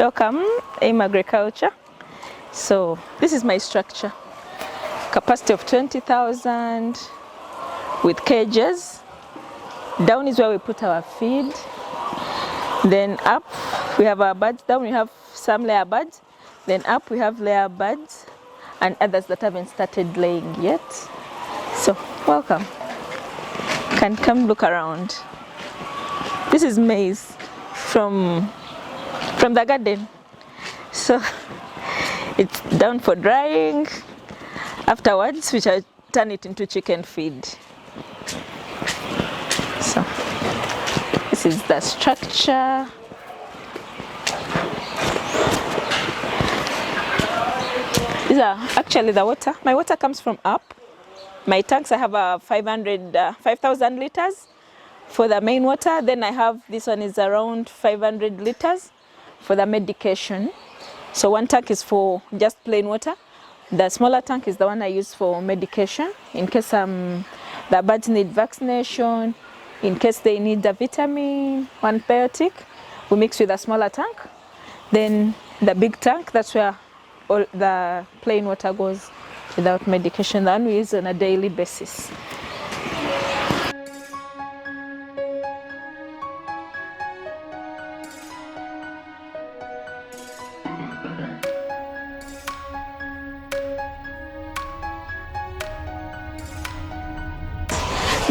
Welcome, AIM Agriculture. So this is my structure. Capacity of 20,000 with cages. Down is where we put our feed. Then up we have our birds. Down we have some layer birds. Then up we have layer birds and others that haven't started laying yet. So welcome. Can come look around. This is maize from the garden. So it's down for drying. Afterwards, we shall turn it into chicken feed. So this is the structure. These are actually the water. My water comes from up. My tanks, I have a 5,000 liters for the main water. Then I have, this one is around 500 liters for the medication. So one tank is for just plain water. The smaller tank is the one I use for medication, in case the birds need vaccination, in case they need a vitamin, one biotic, we mix with a smaller tank. Then the big tank, that's where all the plain water goes without medication. The one we use on a daily basis.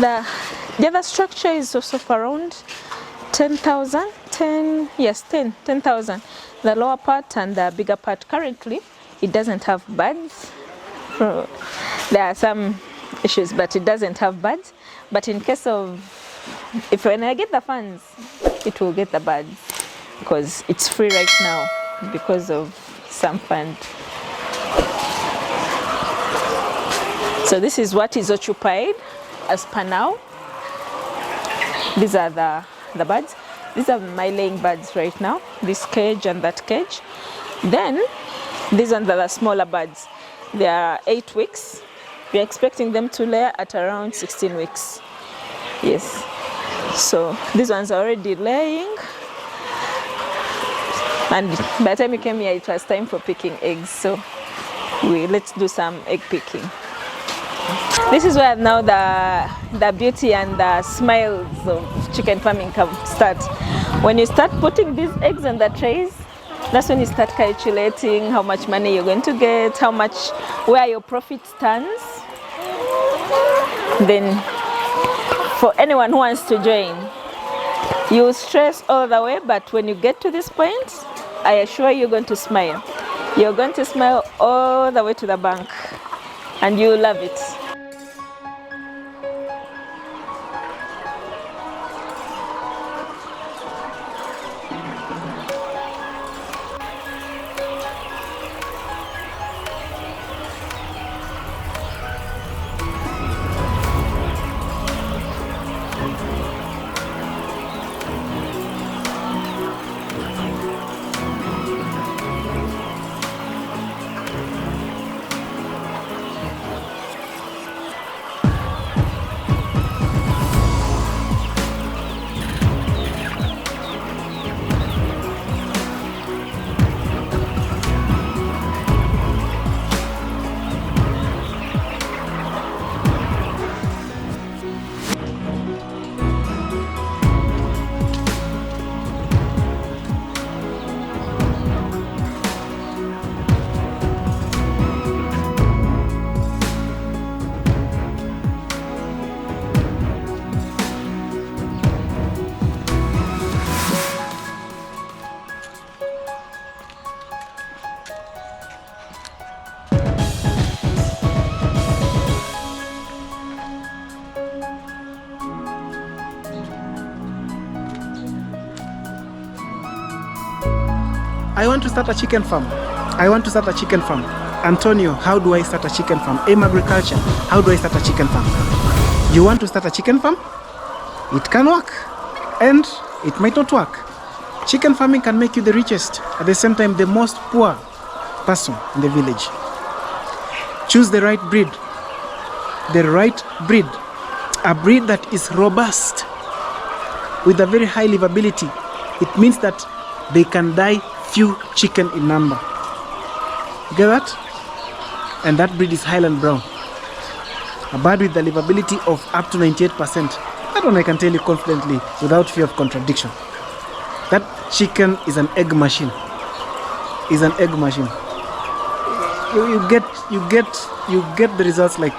The other structure is also for around 10,000, 10,000. The lower part and the bigger part, currently, it doesn't have birds. There are some issues, but it doesn't have birds. But in case of, when I get the funds, it will get the birds, because it's free right now because of some fund. So this is what is occupied as per now. These are the birds. These are my laying birds right now, this cage and that cage. Then these ones are the smaller birds. They are 8 weeks. We're expecting them to lay at around 16 weeks. Yes. So these ones are already laying. And by the time we came here, it was time for picking eggs. So let's do some egg picking. This is where now the beauty and the smiles of chicken farming can start. When you start putting these eggs on the trays, that's when you start calculating how much money you're going to get, where your profit stands. Then for anyone who wants to join, you stress all the way, but when you get to this point, I assure you, you're going to smile. You're going to smile all the way to the bank, and you'll love it. I want to start a chicken farm. Antonio, how do I start a chicken farm? AIM Agriculture, how do I start a chicken farm? You want to start a chicken farm? It can work, and it might not work. Chicken farming can make you the richest, at the same time the most poor person in the village. Choose the right breed. A breed that is robust with a very high livability. It means that they can die few chicken in number. You get that? And that breed is Highland Brown. A bird with the livability of up to 98%. That one I can tell you confidently without fear of contradiction. That chicken is an egg machine. Is an egg machine. You get the results like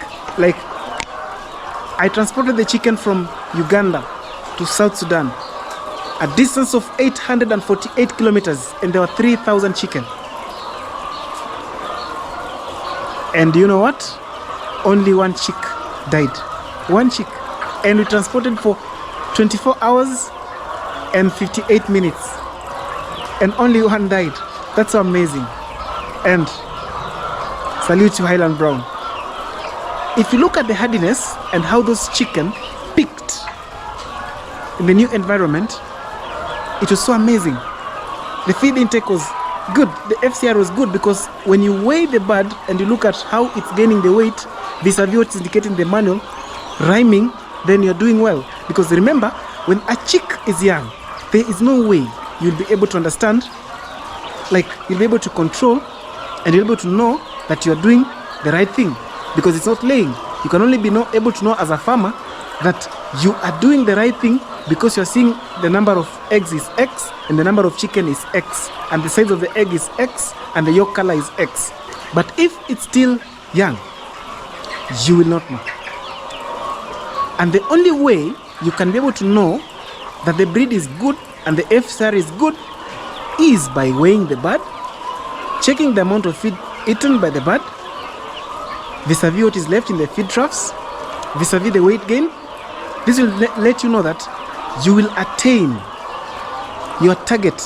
I transported the chicken from Uganda to South Sudan, a distance of 848 kilometers, and there were 3,000 chicken. And you know what? Only one chick died. One chick. And we transported for 24 hours and 58 minutes. And only one died. That's so amazing. And salute to Highland Brown. If you look at the hardiness and how those chicken picked in the new environment, it was so amazing. The feed intake was good. The FCR was good because when you weigh the bird and you look at how it's gaining the weight vis-a-vis what is indicating the manual, rhyming, then you're doing well. Because remember, when a chick is young, there is no way you'll be able to understand, like you'll be able to control and you'll be able to know that you're doing the right thing because it's not laying. You can only be able to know as a farmer that you are doing the right thing because you're seeing the number of eggs is X and the number of chicken is X and the size of the egg is X and the yolk color is X. But if it's still young, you will not know. And the only way you can be able to know that the breed is good and the FCR is good is by weighing the bird, checking the amount of feed eaten by the bird, vis-a-vis what is left in the feed troughs, vis-a-vis the weight gain. This will let you know that you will attain your target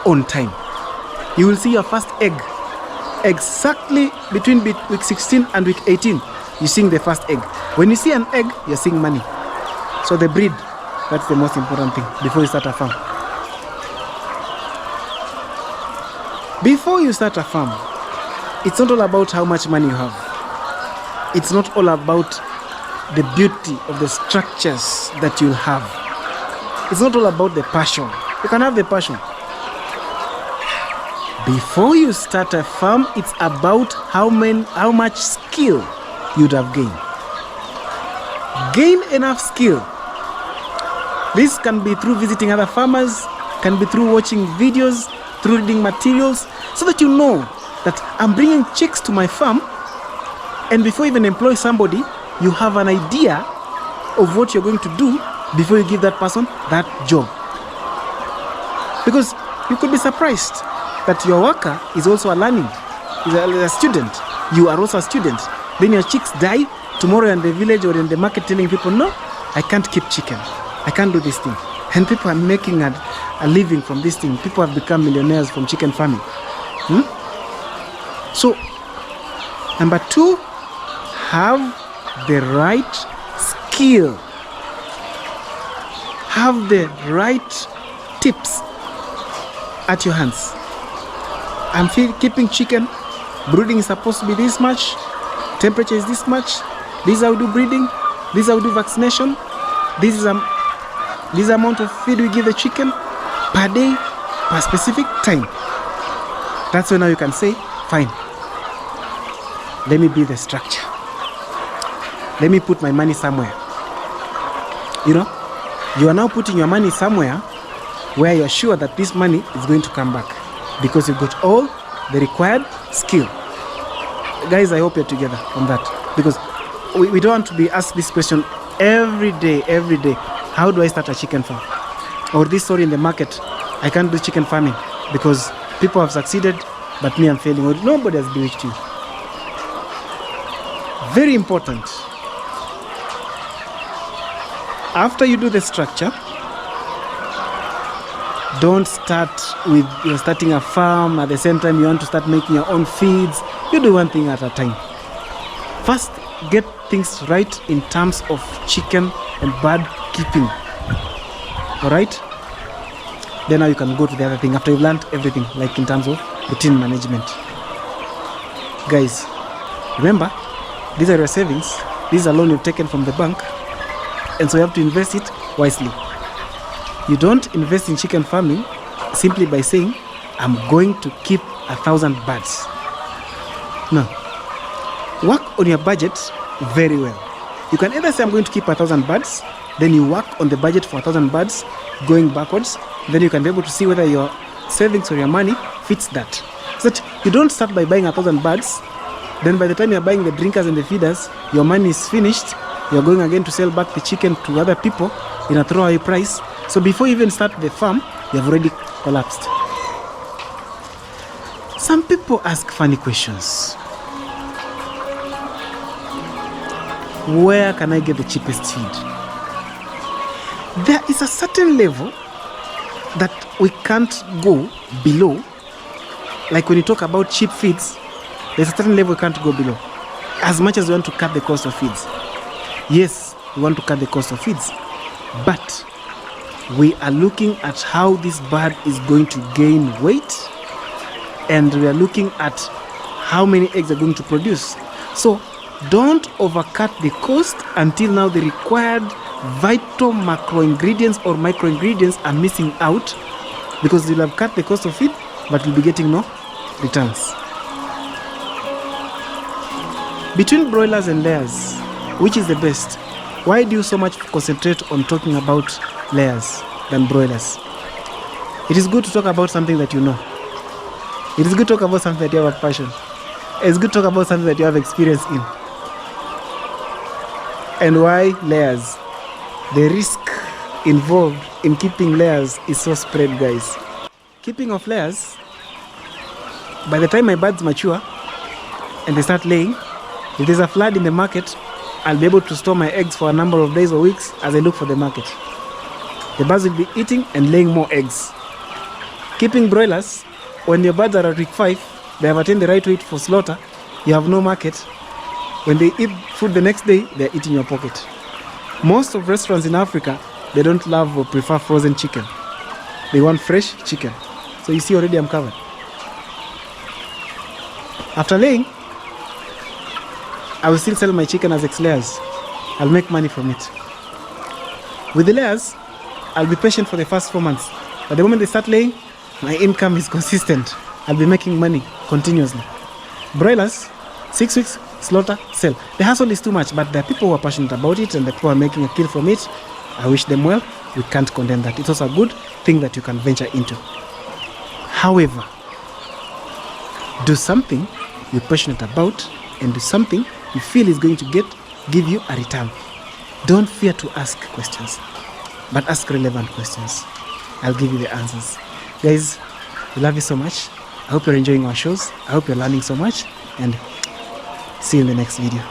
on time. You will see your first egg exactly between week 16 and week 18. You're seeing the first egg. When you see an egg, you're seeing money. So the breed, that's the most important thing before you start a farm. Before you start a farm, it's not all about how much money you have. It's not all about the beauty of the structures that you'll have. It's not all about the passion. You can have the passion. Before you start a farm, it's about how much skill you'd have gained. Gain enough skill. This can be through visiting other farmers, can be through watching videos, through reading materials, so that you know that I'm bringing chicks to my farm, and before you even employ somebody, you have an idea of what you're going to do before you give that person that job. Because you could be surprised that your worker is also is a student. You are also a student. Then your chicks die tomorrow in the village or in the market telling people, no, I can't keep chicken. I can't do this thing. And people are making a living from this thing. People have become millionaires from chicken farming. So, number 2, have the right skill. Have the right tips at your hands. I'm keeping chicken. Brooding is supposed to be this much. Temperature is this much. This is how we do breeding. This is how we do vaccination. This is this amount of feed we give the chicken per day, per specific time. That's when now you can say, fine, let me build the structure. Let me put my money somewhere. You know, you are now putting your money somewhere where you're sure that this money is going to come back because you've got all the required skill. Guys, I hope you're together on that, because we don't want to be asked this question every day. How do I start a chicken farm? Or this story in the market, I can't do chicken farming because people have succeeded, but me I'm failing, or nobody has bewitched you. Very important. After you do the structure, don't start with you're starting a farm at the same time you want to start making your own feeds. You do one thing at a time. First, get things right in terms of chicken and bird keeping. Alright? Then now you can go to the other thing after you've learned everything, like in terms of routine management. Guys, remember, these are your savings. This is a loan you've taken from the bank, and so you have to invest it wisely. You don't invest in chicken farming simply by saying, I'm going to keep 1,000 birds. No. Work on your budget very well. You can either say I'm going to keep 1,000 birds, then you work on the budget for 1,000 birds going backwards, then you can be able to see whether your savings or your money fits that. So that you don't start by buying 1,000 birds, then by the time you're buying the drinkers and the feeders, your money is finished, you're going again to sell back the chicken to other people in a throwaway price. So before you even start the farm, you have already collapsed. Some people ask funny questions. Where can I get the cheapest feed? There is a certain level that we can't go below. Like when you talk about cheap feeds, there's a certain level we can't go below. As much as we want to cut the cost of feeds. Yes, we want to cut the cost of feeds. But we are looking at how this bird is going to gain weight, and we are looking at how many eggs are going to produce. So don't overcut the cost until now the required vital macro ingredients or micro ingredients are missing out, because you'll have cut the cost of feed, but you'll be getting no returns. Between broilers and layers, which is the best? Why do you so much concentrate on talking about layers than broilers? It is good to talk about something that you know. It is good to talk about something that you have a passion. It's good to talk about something that you have experience in. And why layers? The risk involved in keeping layers is so spread, guys. Keeping of layers, by the time my birds mature and they start laying, if there's a flood in the market, I'll be able to store my eggs for a number of days or weeks as I look for the market. The birds will be eating and laying more eggs. Keeping broilers, when your birds are at week 5, they have attained the right weight for slaughter, you have no market. When they eat food the next day, they're eating your pocket. Most of restaurants in Africa, they don't love or prefer frozen chicken. They want fresh chicken. So you see already I'm covered. After laying, I will still sell my chicken as ex-layers. I'll make money from it. With the layers, I'll be patient for the first 4 months. But the moment they start laying, my income is consistent. I'll be making money continuously. Broilers, 6 weeks, slaughter, sell. The hassle is too much, but there are people who are passionate about it and the people are making a kill from it. I wish them well. We can't condemn that. It's also a good thing that you can venture into. However, do something you're passionate about and do something you feel is going to give you a return. Don't fear to ask questions, but ask relevant questions. I'll give you the answers. Guys, we love you so much. I hope you're enjoying our shows. I hope you're learning so much, and see you in the next video.